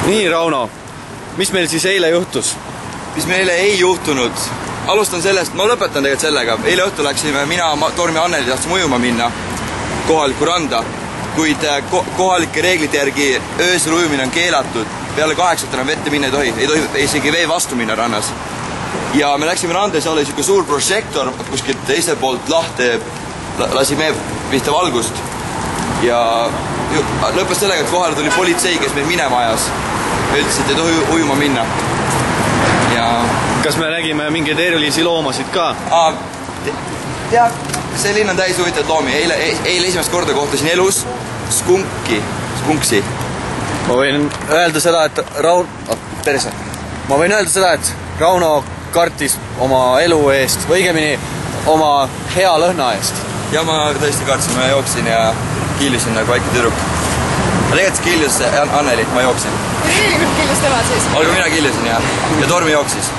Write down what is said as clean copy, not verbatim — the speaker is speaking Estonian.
Nii, Rauno, mis meil siis eile juhtus? Mis meil eile ei juhtunud? Alustan sellest, ma lõpetan tegelikult sellega. Eile õhtu läksime mina, Tormi Anneli tahtsime ujuma minna kohalikku randa, kuid kohalike reeglite järgi öösel ujumine on keelatud. Peale 8 enam vette minna ei tohi isegi vee vastu minna rannas. Ja me läksime randa ja seal oli siuke suur prožektor kuskilt teise poolt lahte, lasi meie pihta valgust. Ja lõppes sellega, et kohale tuli politsei, kes meil minema ajas. Ütles, et ei tohi ujuma minna. Ja... Kas me nägime mingeid erilisi loomasid ka? Tead, see linn on täis huvitavat loomi. Eile esimest korda kohtasin elus skunksi. Ma võin öelda seda, et Rauno kartis oma elu eest, või õigemini oma hea lõhna eest. Ja ma tõesti kartsin, ma jooksin ja kiilisin nagu väike tüdruk. Ma tegelikult kiilis Anneli, ma jooksin. Tegelikult kiilis tema siis? Aga mina kiilisin ja Tormi jooksis.